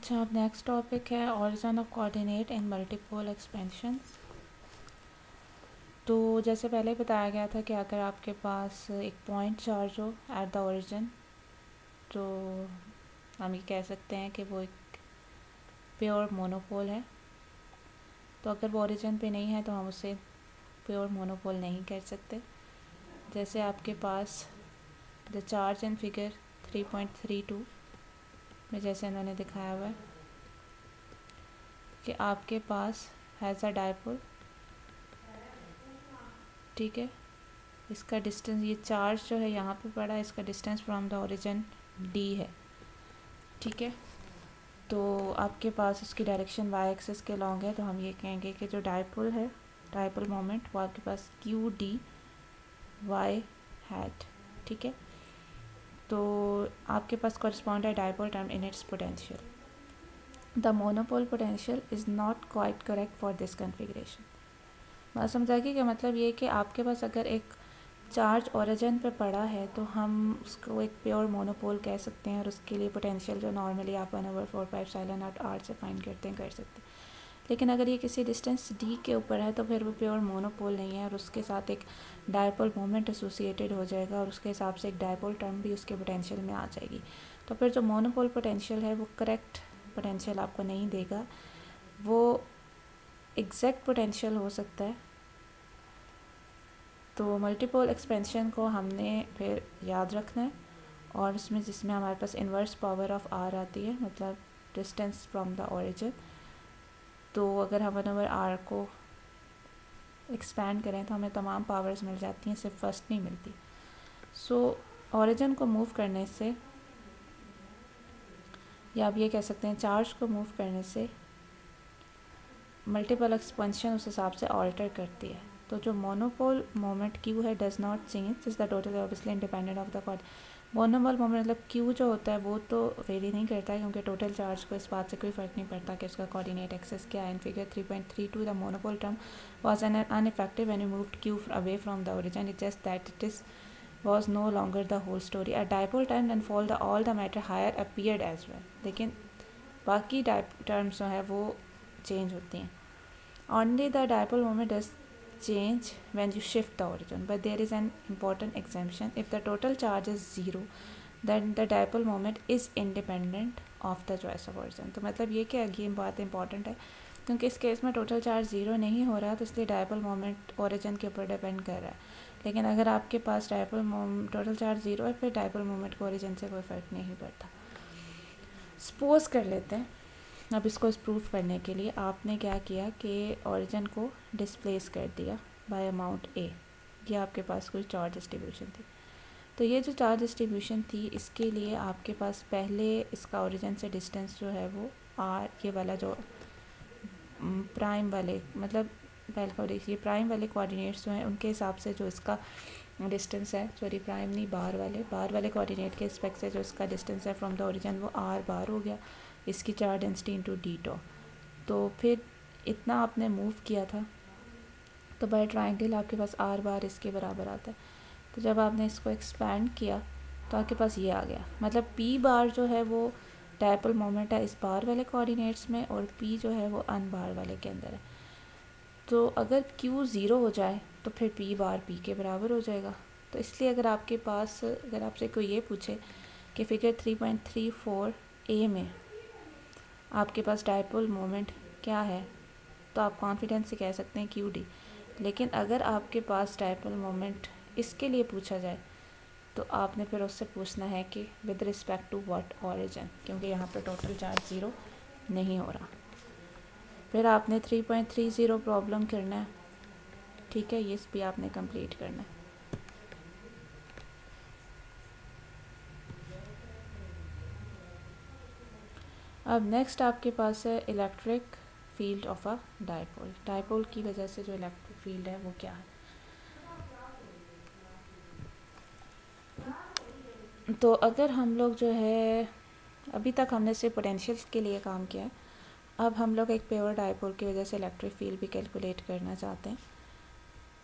अच्छा, अब next topic है origin of coordinate in multiple expansions. तो जैसे पहले बताया गया था कि अगर आपके पास एक पॉइंट चार्ज हो एट द ओरिजिन, तो हम ये कह सकते हैं कि वो एक प्योर मोनोपोल है। तो अगर वो ओरिजिन पे नहीं है तो हम उसे प्योर मोनोपोल नहीं कह सकते। जैसे आपके पास द चार्ज इन फिगर 3.32 में जैसे इन्होंने दिखाया हुआ है कि आपके पास हैज़ अ डायपोल, ठीक है। इसका डिस्टेंस, ये चार्ज जो है यहाँ पे पड़ा है, इसका distance from the origin d है, ठीक है। तो आपके पास उसकी डायरेक्शन y एक्सिस के लॉन्ग है, तो हम ये कहेंगे कि जो डायपोल है, डायपोल मोमेंट, वो आपके पास q d y हैट, ठीक है। तो आपके पास कॉरस्पॉन्ड है dipole term in its potential. The monopole potential is not quite correct for this configuration. बात समझाइए कि मतलब ये कि आपके पास अगर एक चार्ज ओरिजिन पे पड़ा है तो हम उसको एक प्योर मोनोपोल कह सकते हैं, और उसके लिए पोटेंशियल जो नॉर्मली आप 1/4πε0 से फाइंड करते हैं कर सकते हैं। लेकिन अगर ये किसी डिस्टेंस d के ऊपर है तो फिर वो प्योर मोनोपोल नहीं है, और उसके साथ एक डायपोल मोमेंट एसोसिएटेड हो जाएगा, और उसके हिसाब से एक डायपोल टर्म भी उसके पोटेंशियल में आ जाएगी। तो फिर जो मोनोपोल पोटेंशियल है वो करेक्ट पोटेंशियल आपको नहीं देगा, वो एग्जैक्ट पोटेंशियल हो सकता है। तो मल्टीपल एक्सपेंशन को हमने फिर याद रखना है, और उसमें जिसमें हमारे पास इन्वर्स पावर ऑफ r आती है, मतलब डिस्टेंस फ्रॉम द ओरिजिन। तो अगर हम 1/r को एक्सपैंड करें तो हमें तमाम पावर्स मिल जाती हैं, सिर्फ फर्स्ट नहीं मिलती। सो ओरिजिन को मूव करने से, या आप ये कह सकते हैं चार्ज को मूव करने से मल्टीपल एक्सपेंशन उस हिसाब से ऑल्टर करती है। तो जो मोनोपोल मोमेंट q है does not change is the total obviously independent of the cord. Monopole moment मतलब q जो होता है वो तो वेरी नहीं करता है, क्योंकि टोटल चार्ज को इस बात से कोई फ़र्क नहीं पड़ता कि उसका कोऑर्डिनेट एक्सिस क्या है। In figure 3.32 the monopole term was ineffective when you moved q away from the origin, it just that it is was no longer the whole story. A dipole term then fall all the matter higher appeared as well. लेकिन बाकी terms जो है वो change होती हैं। Only the dipole moment does change when you shift the origin, but there is an important exemption. If the total charge is 0, then the dipole moment is independent of the choice of origin. तो मतलब ये कि ये बात important है, क्योंकि इस case में टोटल चार्ज 0 नहीं हो रहा, तो इसलिए डायपोल मोमेंट ओरिजिन के ऊपर डिपेंड कर रहा है। लेकिन अगर आपके पास टोटल चार्ज 0 है, फिर डायपोल मोमेंट को ओरिजिन से कोई फ़र्क नहीं पड़ता। सपोज कर लेते हैं, अब इसको प्रूव करने के लिए आपने क्या किया कि ओरिजिन को डिस्प्लेस कर दिया बाय अमाउंट a। ये आपके पास कोई चार्ज डिस्ट्रीब्यूशन थी। तो ये जो चार्ज डिस्ट्रीब्यूशन थी, इसके लिए आपके पास पहले इसका ओरिजिन से डिस्टेंस जो है वो r, ये वाला जो प्राइम वाले, मतलब पहले को देखिए प्राइम वाले कोऑर्डिनेट्स जो हैं उनके हिसाब से जो इसका डिस्टेंस है, सॉरी प्राइम नहीं, बार वाले कोऑर्डिनेट के रिस्पेक्ट से जो इसका डिस्टेंस है फ्रॉम द ओरिजिन वो r बार हो गया, इसकी चार्ज डेंसिटी इंटू डी टो। तो फिर इतना आपने मूव किया था, तो बाय ट्राइंगल आपके पास r बार इसके बराबर आता है। तो जब आपने इसको एक्सपैंड किया तो आपके पास ये आ गया, मतलब p बार जो है वो डायपोल मोमेंट है इस बार वाले कोऑर्डिनेट्स में, और p जो है वो अन बार वाले के अंदर है। तो अगर q 0 हो जाए तो फिर p बार p के बराबर हो जाएगा। तो इसलिए अगर आपके पास, अगर आपसे कोई ये पूछे कि फिगर 3.34 a में आपके पास डायपोल मोमेंट क्या है, तो आप कॉन्फिडेंस से कह सकते हैं q d। लेकिन अगर आपके पास डायपोल मोमेंट इसके लिए पूछा जाए तो आपने फिर उससे पूछना है कि with respect to what origin, क्योंकि यहाँ पे टोटल चार्ज 0 नहीं हो रहा। फिर आपने 3.30 प्रॉब्लम करना है, ठीक है, ये भी आपने कंप्लीट करना है। अब नेक्स्ट आपके पास है electric field of a dipole. Dipole की वजह से जो इलेक्ट्रिक फील्ड है वो क्या है। तो अगर हम लोग जो है, अभी तक हमने सिर्फ पोटेंशियल्स के लिए काम किया है, अब हम लोग एक प्योर डायपोल की वजह से इलेक्ट्रिक फील्ड भी कैलकुलेट करना चाहते हैं।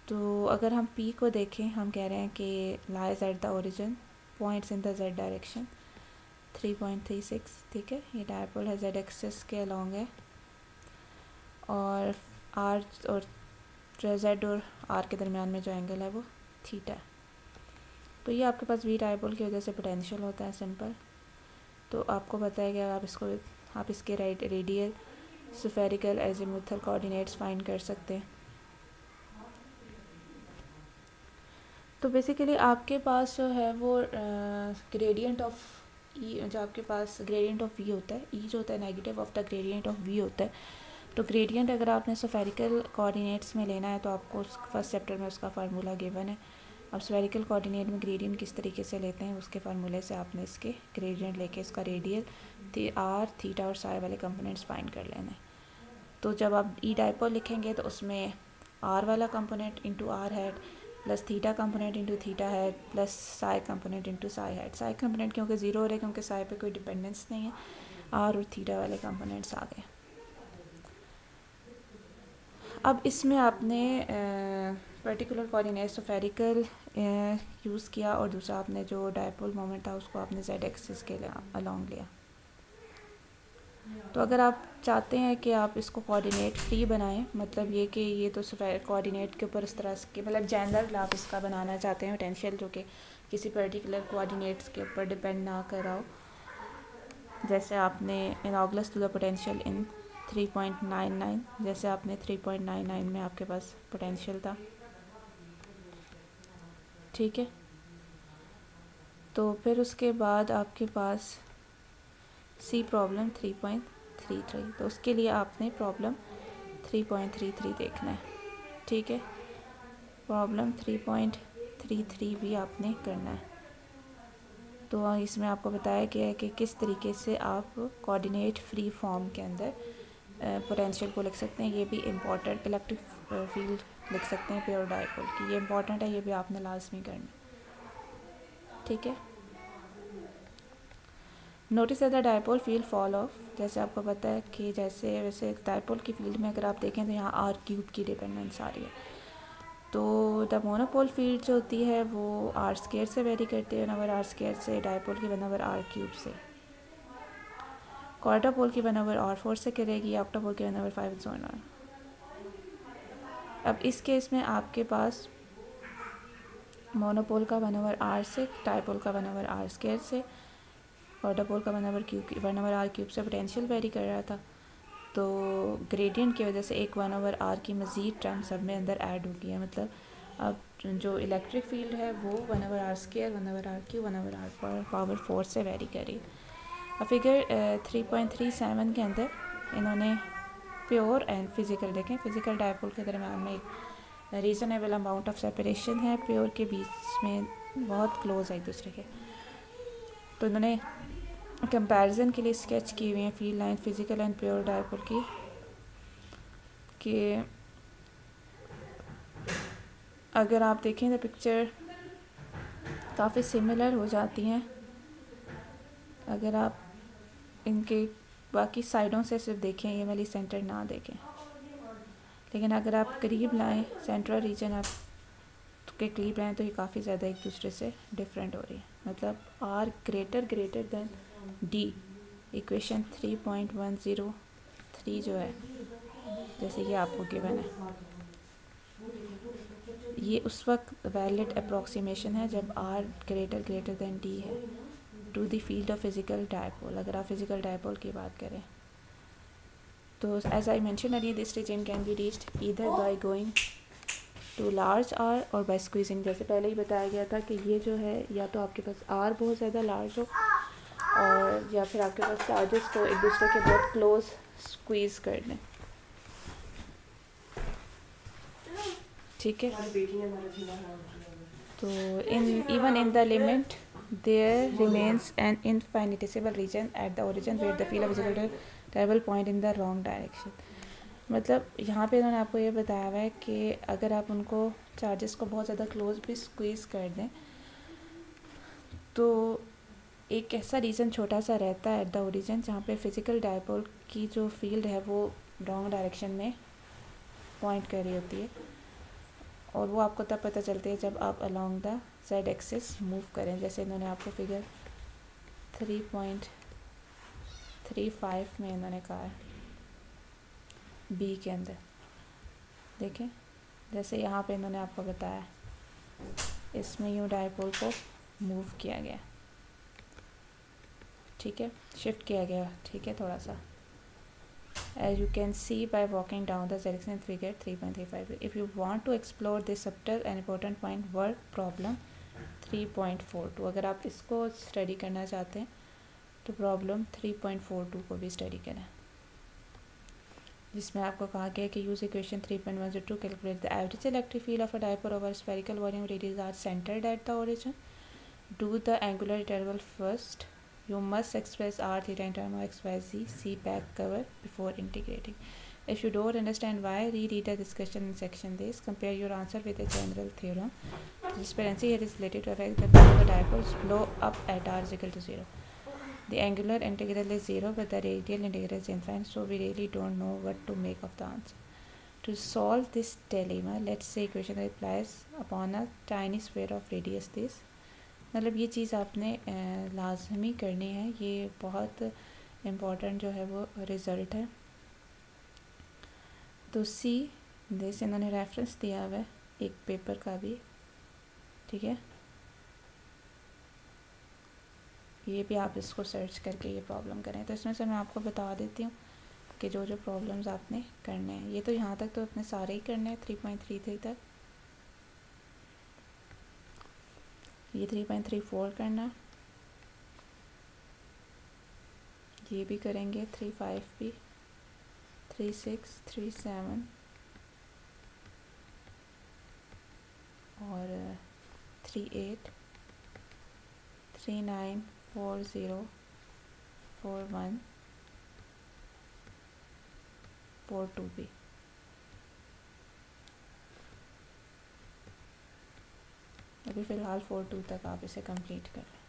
तो अगर हम P को देखें, हम कह रहे हैं कि lies at the origin, points in the z direction. 3.36, ठीक है। ये डायपोल है जेड एक्सिस के अलॉन्ग है, और आर और जेड और आर के दरमियान में जो एंगल है वो थीटा है। तो ये आपके पास वी डायपोल की वजह से पोटेंशियल होता है, सिंपल। तो आपको पता है कि आप इसके radial spherical azimuthal coordinates find कर सकते हैं। तो बेसिकली आपके पास जो है वो ग्रेडियंट ऑफ ई, जो आपके पास ग्रेडियंट ऑफ वी होता है, ई जो होता है negative of the gradient of V होता है। तो ग्रेडियंट अगर आपने स्फेरिकल कोऑर्डिनेट्स में लेना है तो आपको फर्स्ट चैप्टर में उसका फार्मूला गिवन है। अब स्फेरिकल कोऑर्डिनेट में ग्रेडियंट किस तरीके से लेते हैं, उसके फार्मूले से आपने इसके ग्रेडियंट लेके इसका रेडियल आर, थीटा और साई वाले कंपोनेंट्स फाइंड कर लेना है। तो जब आप ई डायपोल लिखेंगे तो उसमें आर वाला component into R hat plus theta component into theta hat plus psi component into psi hat. Psi component क्योंकि ज़ीरो हो रहा है क्योंकि साई पे कोई डिपेंडेंस नहीं है, आर और थीटा वाले कंपोनेंट्स आ गए। अब इसमें आपने पर्टिकुलर कोऑर्डिनेट स्फेरिकल यूज़ किया, और दूसरा आपने जो डायपोल मोमेंट था उसको आपने जेड एक्सिस के अलॉन्ग लिया। तो अगर आप चाहते हैं कि आप इसको कोऑर्डिनेट फ्री बनाएं, मतलब ये कि ये तो कोऑर्डिनेट के ऊपर इस तरह के मतलब जनरल आप इसका बनाना चाहते हैं पोटेंशियल जो कि किसी पर्टिकुलर कोऑर्डिनेट्स के ऊपर डिपेंड ना कर रहा हो, जैसे आपने analogous to the potential in 3.99, जैसे आपने 3.99 में आपके पास पोटेंशियल था, ठीक है। तो फिर उसके बाद आपके पास सी प्रॉब्लम 3.33, तो उसके लिए आपने प्रॉब्लम 3.33 देखना है, ठीक है। प्रॉब्लम 3.33 भी आपने करना है। तो इसमें आपको बताया गया है कि किस तरीके से आप कोऑर्डिनेट फ्री फॉर्म के अंदर पोटेंशियल को लिख सकते हैं। ये भी इम्पॉर्टेंट, इलेक्ट्रिक फील्ड लिख सकते हैं प्योर डायपोल की, ये इम्पॉर्टेंट है, ये भी आपने लाजमी करना, ठीक है। Notice the dipole field fall of, जैसे आपको पता है कि वैसे डायपोल की फील्ड में अगर आप देखें तो यहाँ आर क्यूब की डिपेंडेंस आ रही है। तो द मोनोपोल फील्ड जो होती है वो आर स्क्वायर से वेरी करती है, 1/r स्क्वायर से, डायपोल की 1/r क्यूब से, क्वाड्रापोल की 1/r4 से करेगी, ऑक्टापोल की 1/5। अब इस केस में आपके पास मोनोपोल का 1/r से, डायपोल का 1/r स्क्वायर से, क्वाड्रापोल का 1/r क्यूब से पोटेंशियल वेरी कर रहा था। तो ग्रेडियंट की वजह से एक 1/r की मज़ीद टर्म सब में अंदर ऐड हो गई है, मतलब अब जो इलेक्ट्रिक फील्ड है वो 1/r square, 1/r cube, 1/r⁴ से वेरी करी। अब फिगर 3.37 के अंदर इन्होंने प्योर एंड फिज़िकल देखें, फिज़िकल डायपोल के दरम्यान में एक रीज़नेबल अमाउंट ऑफ सेपरेशन है, प्योर के बीच में बहुत क्लोज है एक दूसरे के। तो इन्होंने कंपैरिजन के लिए स्केच की हुई हैं field line physical and pure dipole की, कि अगर आप देखें तो पिक्चर काफ़ी सिमिलर हो जाती हैं अगर आप इनके बाकी साइडों से सिर्फ देखें, ये वाली सेंटर ना देखें। लेकिन अगर आप करीब लाएं, सेंट्रल रीजन आप के करीब लाएं, तो ये काफ़ी ज़्यादा एक दूसरे से डिफरेंट हो रही है, मतलब R greater than D. Equation 3.103 जो है, जैसे कि आपको गिवन है, ये उस वक्त वैलिड अप्रॉक्सीमेशन है जब आर ग्रेटर देन डी है to the field of physical dipole. अगर आप फिजिकल डायपोल की बात करें तो as I mention earlier, this region can be reached either by going to large R or by squeezing. जैसे पहले ही बताया गया था कि ये जो है या तो आपके पास आर बहुत ज़्यादा लार्ज हो, और या फिर आपके पास चार्जेस को एक दूसरे के बहुत क्लोज स्क्वीज़ कर दें, ठीक है। तो even in the limit there remains an infinitesimal region at the origin where the field of visible travel point in the wrong direction। मतलब यहाँ पे इन्होंने आपको ये बताया हुआ है कि अगर आप उनको चार्जेस को बहुत ज़्यादा क्लोज भी स्क्वीज़ कर दें तो एक ऐसा रीजन छोटा सा रहता है एट द ओरिजिन जहाँ पे फिज़िकल डायपोल की जो फील्ड है वो रॉन्ग डायरेक्शन में पॉइंट कर रही होती है, और वो आपको तब पता चलती है जब आप along the Z axis move करें। जैसे इन्होंने आपको फिगर 3.35 में इन्होंने कहा है बी के अंदर। देखें जैसे यहाँ पे इन्होंने आपको बताया इसमें यूँ डायपोल को मूव किया गया, ठीक है, शिफ्ट किया गया, ठीक है, थोड़ा सा, as you can see by walking down the selection figure 3.35. If you want to explore this subtle and important point, work problem 3.42. अगर आप इसको स्टडी करना चाहते हैं तो प्रॉब्लम 3.42 को भी स्टडी करें, जिसमें आपको कहा गया कि use equation 3.1 to calculate the average electric field of a dipole over spherical volume radius R centred at the origin, do the angular interval first, you must express r theta in terms of xyz c back cover before integrating. If you don't understand why, reread the discussion in section this, compare your answer with a general theorem. Transparency here is related to effect that the dipoles blow up at r is equal to 0. The angular integral is 0 but the radial integral is infinite, so we really don't know what to make of the answer. To solve this dilemma, let's say equation that applies upon a tiny sphere of radius this. मतलब ये चीज़ आपने लाजमी करनी है, ये बहुत important जो है वो रिज़ल्ट है। तो सी दिस इन्होंने रेफरेंस दिया हुआ है एक पेपर का भी, ठीक है, ये भी आप इसको सर्च करके ये प्रॉब्लम करें। तो इसमें से मैं आपको बता देती हूँ कि जो जो प्रॉब्लम्स आपने करने हैं, ये तो यहाँ तक तो अपने सारे ही करने हैं 3.33 तक, ये 3.34 करना, ये भी करेंगे 3.5 भी, 3.6, 3.7 और 3.8, 3.9, 4.0, 4.1, 4.2 भी। अभी फ़िलहाल 4.2 तक आप इसे कंप्लीट करें।